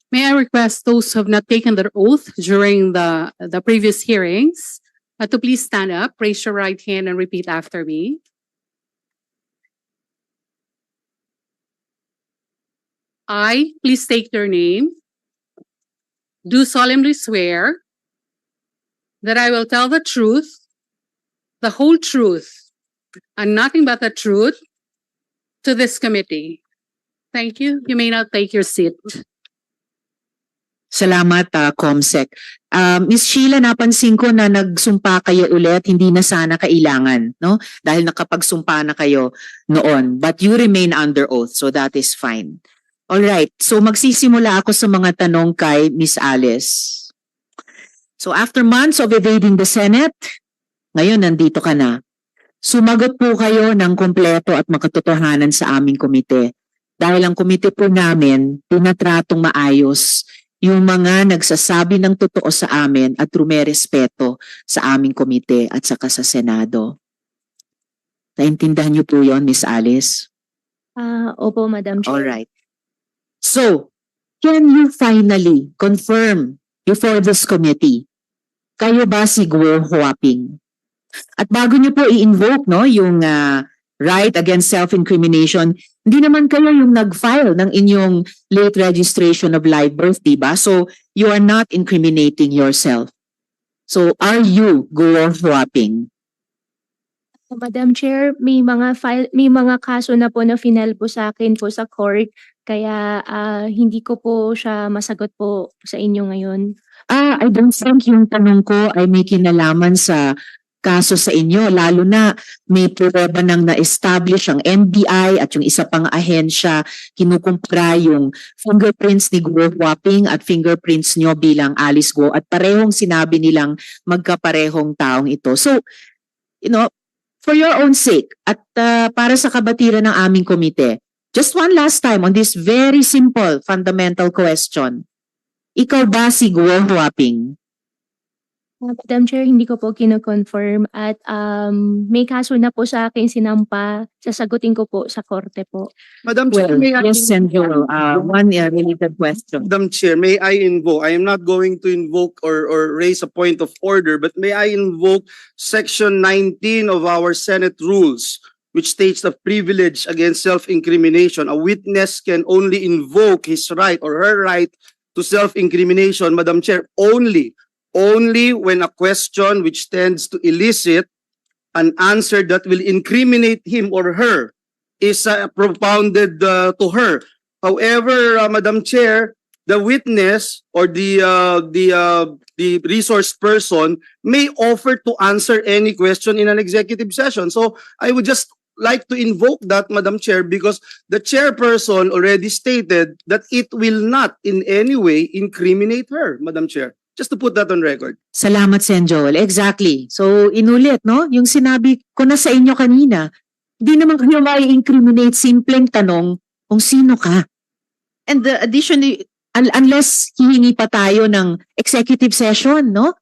May I request those who have not taken their oath during the previous hearings to please stand up, raise your right hand, and repeat after me. I, please state your name, do solemnly swear that I will tell the truth, the whole truth, and nothing but the truth to this committee. Thank you. You may now take your seat. Salamat, Comsec. Miss Sheila, napansin ko na nagsumpa kayo ulit, hindi na sana kailangan, no? Dahil nakapagsumpa na kayo noon. But you remain under oath, so that is fine. Alright, so magsisimula ako sa mga tanong kay Miss Alice. So after months of evading the Senate, ngayon nandito ka na. Sumagot po kayo ng kumpleto at makatotohanan sa aming komite. Dahil ang komite po namin, tinatratong maayos yung mga nagsasabi ng totoo sa amin at rumerespeto sa aming komite at saka sa Senado. Naintindihan niyo po yun, Miss Alice? Opo, Madam Chair. Alright. So, can you finally confirm before this committee, kayo ba si Guo Huaping? At bago niyo po i-invoke no, yung right against self-incrimination, hindi naman kayo yung nag-file ng inyong late registration of live birth, diba? So, you are not incriminating yourself. So, are you Guo Huaping? Madam Chair, may mga kaso na po na final po sa akin po sa court, kaya hindi ko po siya masagot po sa inyo ngayon. I don't think yung tanong ko ay may kinalaman sa kaso sa inyo, lalo na may prueba nang na-establish ang NBI at yung isa pang ahensya kinukumpara yung fingerprints ni Guo Huaping at fingerprints nyo bilang Alice Guo at parehong sinabi nilang magkaparehong taong ito. So, for your own sake at para sa kabatiran ng aming komite, just one last time on this very simple fundamental question. Ikaw ba si Guo Huaping? Madam Chair, hindi ko po kino-confirm at may kaso na po sa akin sinampa, sasagutin ko po sa korte po. Madam Chair, Well, may I yes, Senjoro. One related question. Madam Chair, may I invoke? I am not going to invoke or raise a point of order, but may I invoke Section 19 of our Senate rules, which states the privilege against self-incrimination. A witness can only invoke his right or her right to self-incrimination, Madam Chair, only when a question which tends to elicit an answer that will incriminate him or her is propounded to her. However, Madam Chair, the witness or the resource person may offer to answer any question in an executive session. So I would just like to invoke that, Madam Chair, because the chairperson already stated that it will not in any way incriminate her, Madam Chair. Just to put that on record. Salamat, Sen Joel. Exactly. So, inulit, no? Yung sinabi ko na sa inyo kanina, hindi naman kayo mai-incriminate, simpleng tanong kung sino ka. And additionally, unless hihingi pa tayo ng executive session, no?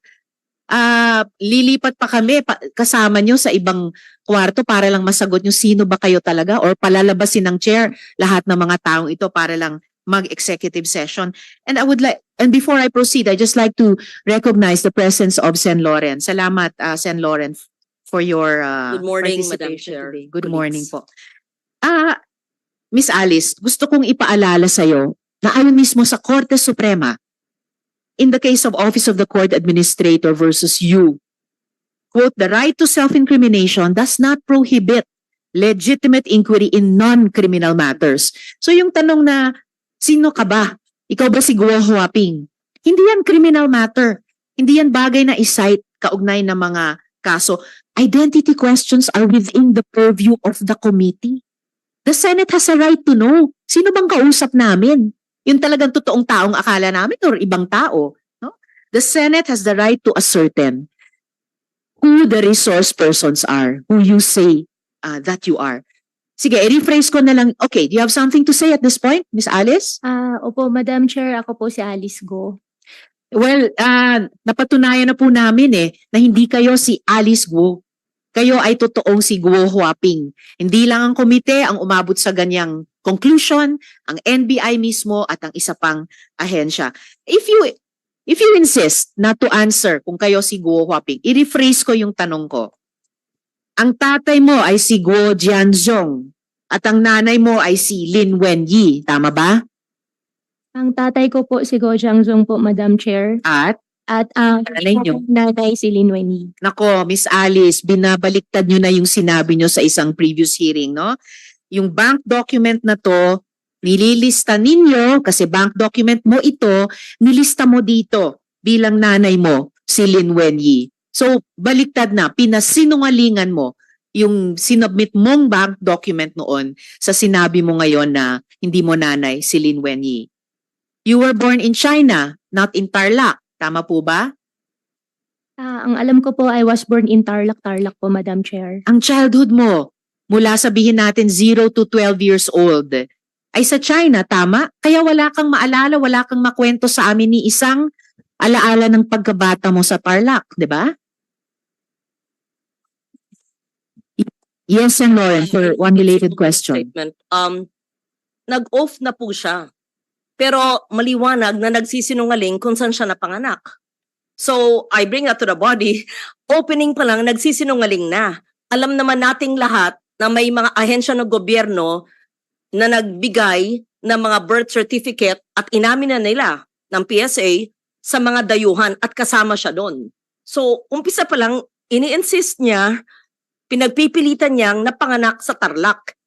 Lilipat pa kami kasama nyo sa ibang kwarto para lang masagot nyo sino ba kayo talaga or palalabasin ng chair lahat ng mga taong ito para lang mag-executive session. And before I proceed, I just like to recognize the presence of Sen Loren. Salamat, Sen Loren, for your Good morning, Madam participation Chair. today. Good Colleagues. morning po. Miss Alice, gusto kong ipaalala sa'yo na ayon mismo sa Korte Suprema, in the case of Office of the Court Administrator versus you, quote, the right to self-incrimination does not prohibit legitimate inquiry in non-criminal matters. So yung tanong na, sino ka ba? Ikaw ba si Guo Huaping? Hindi yan criminal matter. Hindi yan bagay na isight kaugnay ng mga kaso. Identity questions are within the purview of the committee. The Senate has a right to know. Sino bang kausap namin? Yung talagang totoong taong akala namin or ibang tao. No? The Senate has the right to ascertain who the resource persons are, who you say that you are. Sige, i-rephrase ko na lang. Okay, do you have something to say at this point, Miss Alice? Opo, Madam Chair, ako po si Alice Guo. Well, napatunayan na po namin na hindi kayo si Alice Guo. Kayo ay totoong si Guo Huaping. Hindi lang ang komite ang umabot sa ganyang conclusion, ang NBI mismo at ang isa pang ahensya. If you insist not to answer kung kayo si Guo Huaping, i-rephrase ko yung tanong ko. Ang tatay mo ay si Guo Jianzhong at ang nanay mo ay si Lin Wenyi. Tama ba? Ang tatay ko po si Guo Jianzhong po, Madam Chair. At nanay niyo? Nanay si Lin Wenyi. Nako, Miss Alice, binabaliktad nyo na yung sinabi nyo sa isang previous hearing, no? Yung bank document na to, nililista ninyo, kasi bank document mo ito, nilista mo dito bilang nanay mo, si Lin Wenyi. So, baliktad na, pinasinungalingan mo yung sinubmit mong bank document noon sa sinabi mo ngayon na hindi mo nanay si Lin Wenyi. You were born in China, not in Tarlac. Tama po ba? Ang alam ko po, I was born in Tarlac po, Madam Chair. Ang childhood mo, mula sabihin natin 0 to 12 years old, ay sa China, tama? Kaya wala kang maalala, wala kang makwento sa amin ni isang alaala ng pagkabata mo sa Tarlac, di ba? Yes, and Lauren, for one related question. Statement. Nag-off na po siya. Pero maliwanag na nagsisinungaling kung saan siya napanganak. So, I bring that to the body. Opening pa lang, nagsisinungaling na. Alam naman nating lahat na may mga ahensya ng gobyerno na nagbigay ng mga birth certificate at inamin na nila ng PSA sa mga dayuhan at kasama siya doon. So, umpisa pa lang, ini-insist niya, pinagpipilitan niyang napanganak sa Tarlac.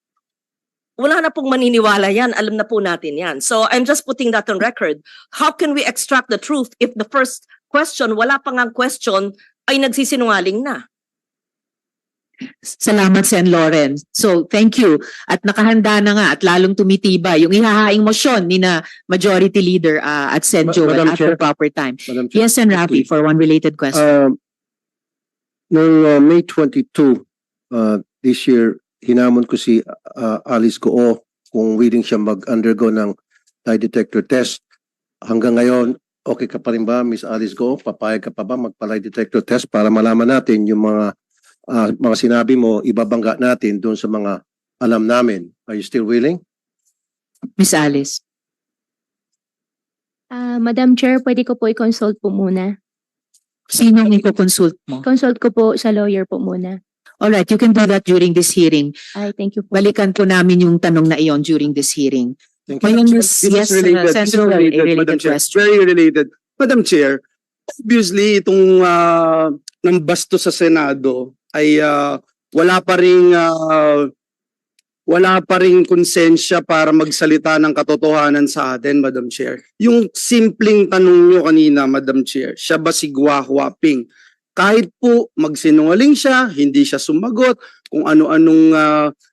Wala na pong maniniwala yan. Alam na po natin yan. So, I'm just putting that on record. How can we extract the truth if the first question, wala pang ang question, ay nagsisinungaling na? Salamat, Sen. Lauren. So, thank you. At nakahanda na nga at lalong tumitibay yung ihahaing motion ni na Majority Leader at Sen. Joel Madam at Chair. the proper time. Madam Chair. Yes, Sen. Rafi, for one related question. Noong May 22 this year, hinamon ko si Alice Goo kung willing siya mag-undergo ng lie detector test. Hanggang ngayon, okay ka pa rin ba, Miss Alice Goo? Papayag ka pa ba magpa-lie detector test para malaman natin yung mga sinabi mo, ibabangga natin doon sa mga alam namin. Are you still willing? Miss Alice. Madam Chair, pwede ko po i-consult po muna. Sinong i-consult mo? Consult ko po sa lawyer po muna. Alright, you can do that during this hearing. Ay, thank you po. Balikan po namin yung tanong na iyon during this hearing. Thank you. Ngayon, This yes, is related. Sen. This is Joel, a related, related Madam Chair. question. Very related. Madam Chair, obviously itong nambasto sa Senado ay wala pa ring konsensya para magsalita ng katotohanan sa atin, Madam Chair. Yung simpleng tanong nyo kanina, Madam Chair, siya ba si Gua Huaping? Kahit po magsinungaling siya, hindi siya sumagot, kung ano-anong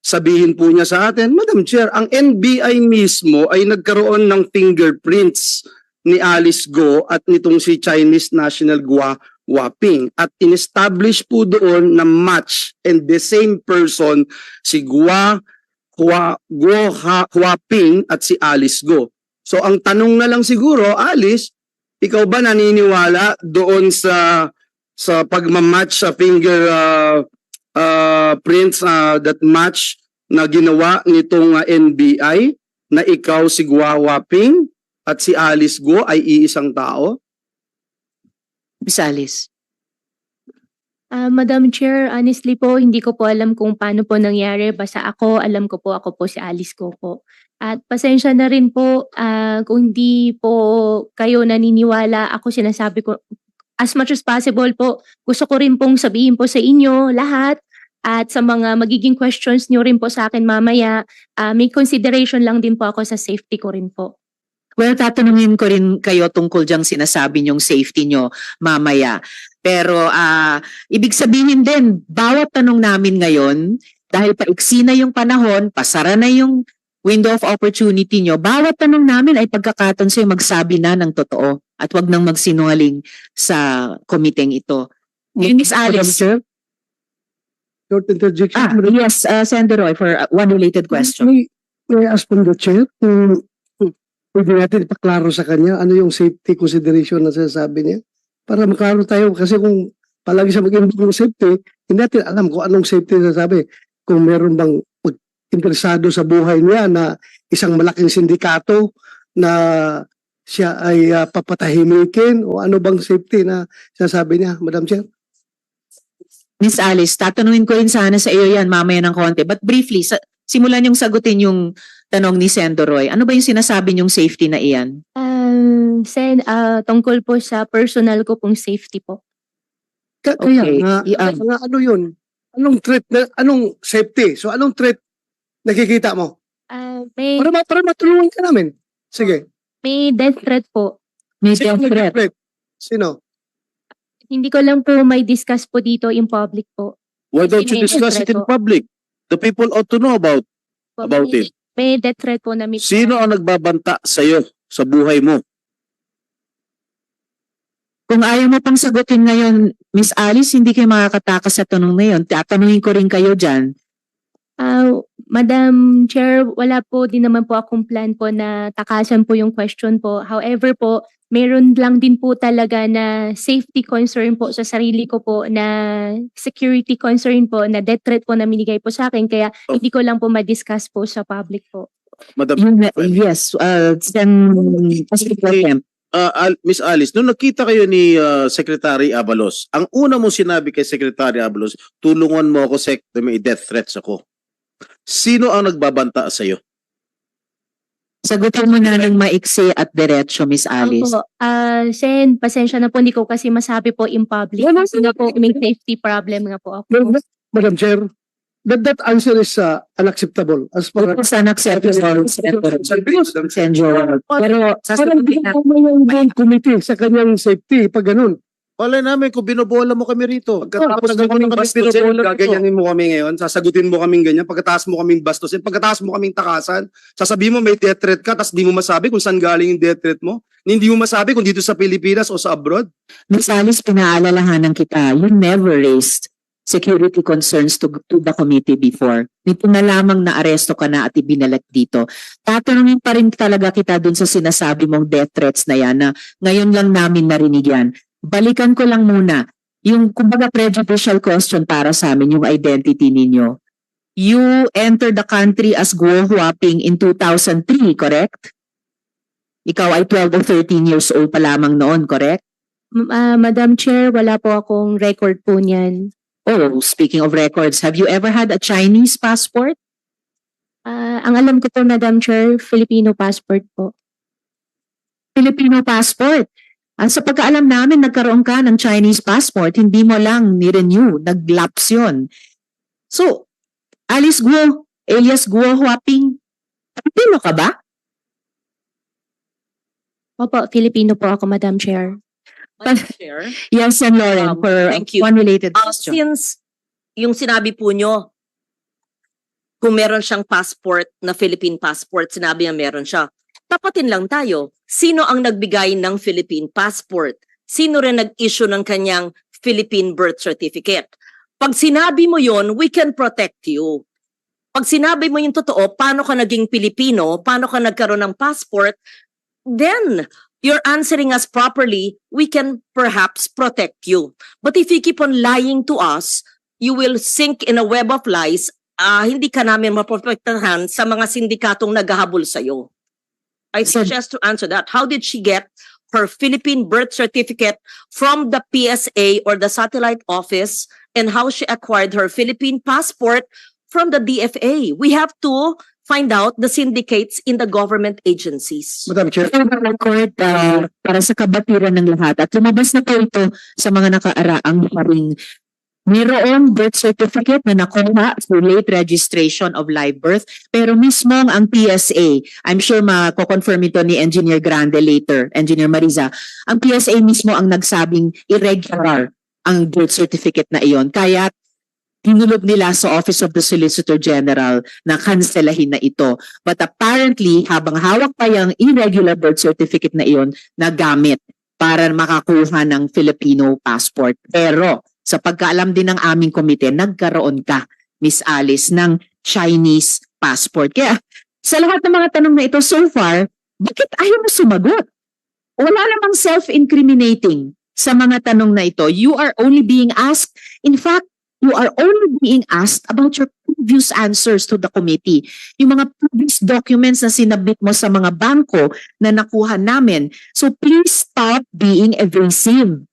sabihin po niya sa atin. Madam Chair, ang NBI mismo ay nagkaroon ng fingerprints ni Alice Goo at nitong si Chinese National Gua Huaping. At in-establish po doon na match and the same person si Gua Huaping at si Alice Goo. So ang tanong na lang siguro, Alice, ikaw ba naniniwala doon sa pagmamatch sa finger prints that match na ginawa nitong NBI na ikaw si Gua Huaping at si Alice Goo ay iisang tao? Miss Alice. Madam Chair, honestly po, hindi ko po alam kung paano po nangyari. Basta alam ko po, ako po si Alice Goo po. At pasensya na rin po kung hindi po kayo naniniwala. Ako sinasabi ko, as much as possible po, gusto ko rin pong sabihin po sa inyo lahat at sa mga magiging questions nyo rin po sa akin mamaya, may consideration lang din po ako sa safety ko rin po. Well, tatanungin ko rin kayo tungkol diyang sinasabi niyong safety niyo mamaya. Pero ibig sabihin din, bawat tanong namin ngayon, dahil paiksi na yung panahon, pasara na yung window of opportunity niyo, bawat tanong namin ay pagkakataon sa'yo magsabi na ng totoo at wag nang magsinungaling sa komiteng ito. Miss Alice. Chair? Short interjection. Yes, Senator Roy, for one related question. May ask from the chair kung pwede natin ipaklaro sa kanya ano yung safety consideration na sinasabi niya para maklaro tayo kasi kung palagi siya mag-involve ng safety, hindi natin alam kung anong safety na sabi. Kung meron bang interesado sa buhay niya na isang malaking sindikato na siya ay papatahimikin o ano bang safety na sinasabi niya, Madam Chair? Miss Alice, tatanungin ko rin sana sa iyo yan mamaya ng konti. But briefly, simulan yung sagutin yung tanong ni Senator Roy. Ano ba yung sinasabi niyong safety na iyan? Sen, tungkol po sa personal ko pong safety po. Kaya Okay. nga, ano yun? Anong threat, anong safety? So anong threat nakikita mo? May Para matulungan ka namin. Sige. death threat po. May Sino death threat. Sino? Hindi ko lang po may discuss po dito in public po. Why don't you May discuss it threat in po. public? The people ought to know about May- it. May death threat po na may Sino ang nagbabanta sa'yo sa buhay mo? Kung ayaw mo pang sagutin ngayon, Miss Alice, hindi kayo makakatakas sa tanong na yun. Tatanungin ko rin kayo dyan. Madam Chair, wala po din naman po akong plan po na takasan po yung question po. However po, meron lang din po talaga na safety concern po sa sarili ko po, na security concern po, na death threat po na minigay po sa akin. Kaya Oh. hindi ko lang po ma-discuss po sa public po. Madam, Yes, then, Miss Alice, nung nakita kayo ni Secretary Abalos, ang una mong sinabi kay Secretary Abalos, tulungan mo ako, Sec, may death threats ako. Sino ang nagbabanta sa'yo? sagutin mo na ng maiksi at diretso, Miss Alice. Opo, Sen, pasensya na po, hindi ko kasi masabi po in public. Kasi nga po, may safety problem nga po ako. Madam Chair, that answer is unacceptable. As far It's unacceptable, Sen. Joel. Pero parang sasagutin na. yung committee sa kanyang safety, pag ganun. Wala namin kung binobola mo kami rito. Pagkatapos ng kaming bastusin, gaganyanin mo kami ngayon, sasagutin mo kaming ganyan, pagkatapos mo kaming bastusin, pagkatapos mo kaming takasan, sasabihin mo may death threat ka, tapos di mo masabi kung saan galing yung death threat mo, hindi mo masabi kung dito sa Pilipinas o sa abroad. Miss Alice, pinaalalahanan kita, you never raised security concerns to the committee before. Nito na lamang na aresto ka na at ibinalat dito. Tatanungin pa rin talaga kita dun sa sinasabi mong death threats na yan na ngayon lang namin narinig yan. Balikan ko lang muna yung kumbaga prejudicial question para sa amin, yung identity ninyo. You entered the country as Guo Huaping in 2003, correct? Ikaw ay 12 or 13 years old pa lamang noon, correct? Madam Chair, wala po akong record po niyan. Oh, speaking of records, have you ever had a Chinese passport? Ang alam ko po, Madam Chair, Filipino passport po. Filipino passport. Sa pagkaalam namin, nagkaroon ka ng Chinese passport, hindi mo lang ni-renew, nag-lapse yun. So, Alice Guo, alias Guo Huaping, Filipino ka ba? Opo, Filipino po ako, Madam Chair. Chair. Yes, and Lauren, for thank you. one related question. Since yung sinabi po nyo, kung meron siyang passport na Philippine passport, sinabi niya meron siya. Tapatin lang tayo. Sino ang nagbigay ng Philippine passport? Sino rin nag-issue ng kanyang Philippine birth certificate? Pag sinabi mo yon, we can protect you. Pag sinabi mo yung totoo, paano ka naging Pilipino, paano ka nagkaroon ng passport, then you're answering us properly, we can perhaps protect you. But if you keep on lying to us, you will sink in a web of lies. Hindi ka namin maprotektahan sa mga sindikatong naghahabol sa'yo. I suggest to answer that. How did she get her Philippine birth certificate from the PSA or the satellite office, and how she acquired her Philippine passport from the DFA? We have to find out the syndicates in the government agencies. Madam Chair. Record para sa kabatiran ng lahat. At lumabas na po ito sa mga nakaaraang paring mayroong birth certificate na nakuha through late registration of live birth, pero mismo ang PSA, I'm sure mako-confirm ito ni Engineer Grande later, Engineer Mariza, ang PSA mismo ang nagsabing irregular ang birth certificate na iyon. Kaya tinulob nila sa Office of the Solicitor General na kanselahin na ito. But apparently, habang hawak pa yung irregular birth certificate na iyon, nagamit para makakuha ng Filipino passport. Pero sa pagkaalam din ng aming komite, nagkaroon ka, Miss Alice, ng Chinese passport. Kaya sa lahat ng mga tanong na ito so far, bakit ayaw mo sumagot? Wala namang self-incriminating sa mga tanong na ito. You are only being asked, in fact, you are only being asked about your previous answers to the committee. Yung mga previous documents na sinabit mo sa mga bangko na nakuha namin. So please stop being evasive.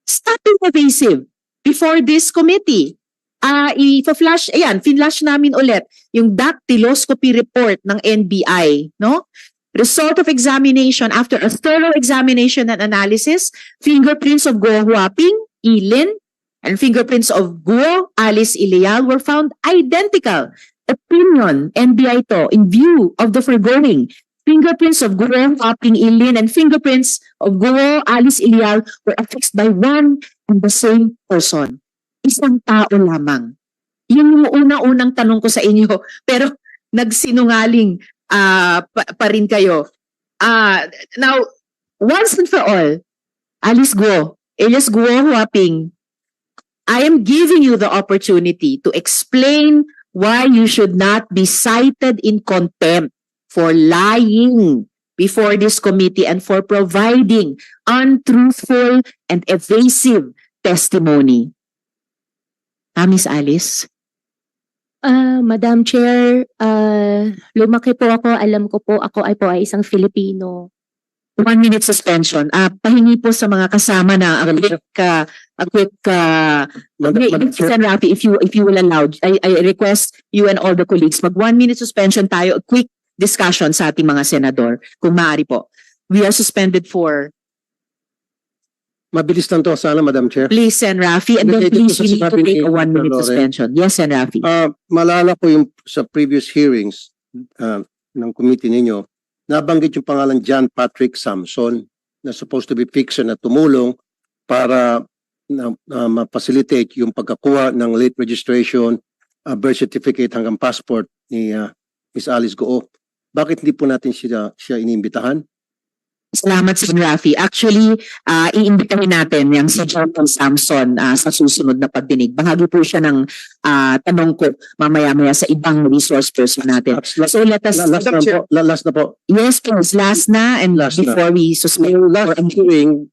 Stop being evasive before this committee. I-flash, ayan, finlash namin ulit yung dactyloscopy report ng NBI, no? Result of examination after a thorough examination and analysis, fingerprints of Guo Huaping, Ilin, and fingerprints of Guo Alice Ilial were found identical. Opinion, NBI to, in view of the foregoing, Fingerprints of Guo Huaping Ilin and fingerprints of Guo Alice Ilial were affixed by one and the same person. Isang tao lamang. Yun yung unang tanong ko sa inyo. Pero nagsinungaling pa rin kayo. Now, once and for all, Alice Guo, alias Guo Huaping, I am giving you the opportunity to explain why you should not be cited in contempt for lying before this committee and for providing untruthful and evasive testimony. Miss Alice? Madam Chair, lumaki po ako, alam ko po ako ay isang Filipino. 1 minute suspension. Pahingi po sa mga kasama na a quick Sen. Rafi, if you will allow, I request you and all the colleagues, mag 1 minute suspension tayo, a quick discussion sa ating mga senador, kung maaari po. We are suspended for... Mabilis lang to sana, Madam Chair. Please, Sen. Rafi, and then Related please, to we need to sinabi take ni a 1 minute Loren. suspension. Yes, Sen. Rafi. Malala ko yung sa previous hearings ng committee ninyo, nabanggit yung pangalan John Patrick Samson na supposed to be fixer na tumulong para ma-facilitate yung pagkakuha ng late registration, birth certificate hanggang passport ni Miss Alice Guo. Bakit hindi po natin siya iniimbitahan? Salamat, Sen. Rafi. Actually, iimbitahin natin yung si Jonathan Samson sa susunod na pagdinig. Bahagi po siya ng tanong ko mamaya-maya sa ibang resource person natin. So let us... Last na po. Yes, please. Last na and before we suspend. Yung last hearing,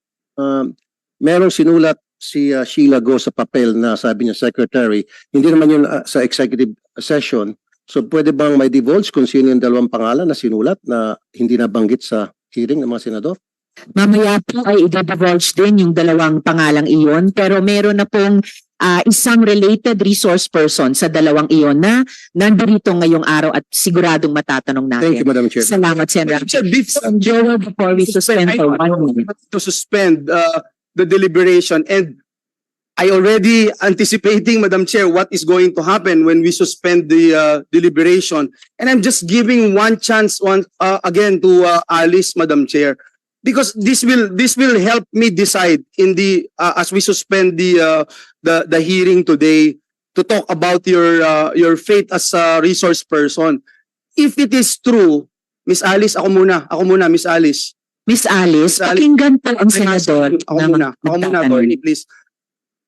merong sinulat si Sheila Go sa papel na sabi niya secretary, hindi naman yun sa executive session. So pwede bang may divulge kung sino yung dalawang pangalan na sinulat na hindi nabanggit sa hearing ng mga senador? Mamaya po ay i-divulge din yung dalawang pangalang iyon, pero meron na pong isang related resource person sa dalawang iyon na nandito ngayong araw at siguradong matatanong natin. Thank you, Madam Chair. Salamat, Sen. Rafi. Joel, before we suspend for 1 minute. To suspend the deliberation, and I already anticipating, Madam Chair, what is going to happen when we suspend the deliberation. And I'm just giving one chance again to Alice, Madam Chair, because this will help me decide in the as we suspend the hearing today to talk about your fate as a resource person. If it is true, Miss Alice, ako muna, Miss Alice. Miss Alice, pakinggan po ang senador. Ako muna, attorney, please.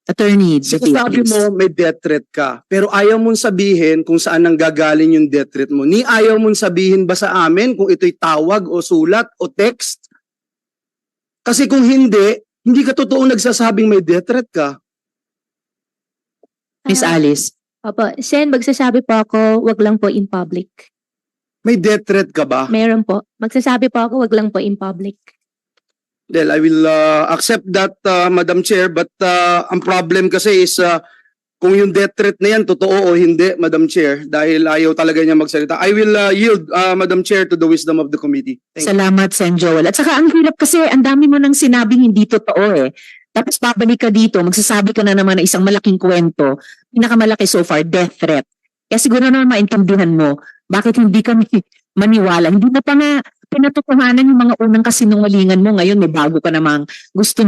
Attorney, Sabi mo may death threat ka, pero ayaw mong sabihin kung saan nanggagaling yung death threat mo. Ni ayaw mong sabihin ba sa amin kung ito'y tawag o sulat o text? Kasi kung hindi ka totoong nagsasabing may death threat ka. Miss Alice. Opo, Sen, magsasabi po ako, wag lang po in public. May death threat ka ba? Meron po. Magsasabi po ako, wag lang po in public. Well, I will accept that, Madam Chair, but ang problem kasi is kung yung death threat na yan, totoo o hindi, Madam Chair, dahil ayaw talaga niya magsalita. I will yield, Madam Chair, to the wisdom of the committee. Thank you. Salamat, Sen. Joel. At saka ang hirap kasi, ang dami mo nang sinabing hindi totoo eh. Tapos babalik ka dito, magsasabi ka na naman ng isang malaking kwento, pinakamalaki so far, death threat. Kaya siguro naman maintindihan mo, bakit hindi kami maniwala. Hindi na pa nga pinatotohanan yung mga unang kasinungalingan mo. Ngayon may bago ka namang gusto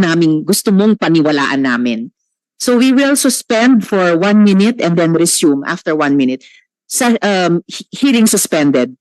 mong paniwalaan namin. So we will suspend for 1 minute and then resume after 1 minute. Hearing suspended.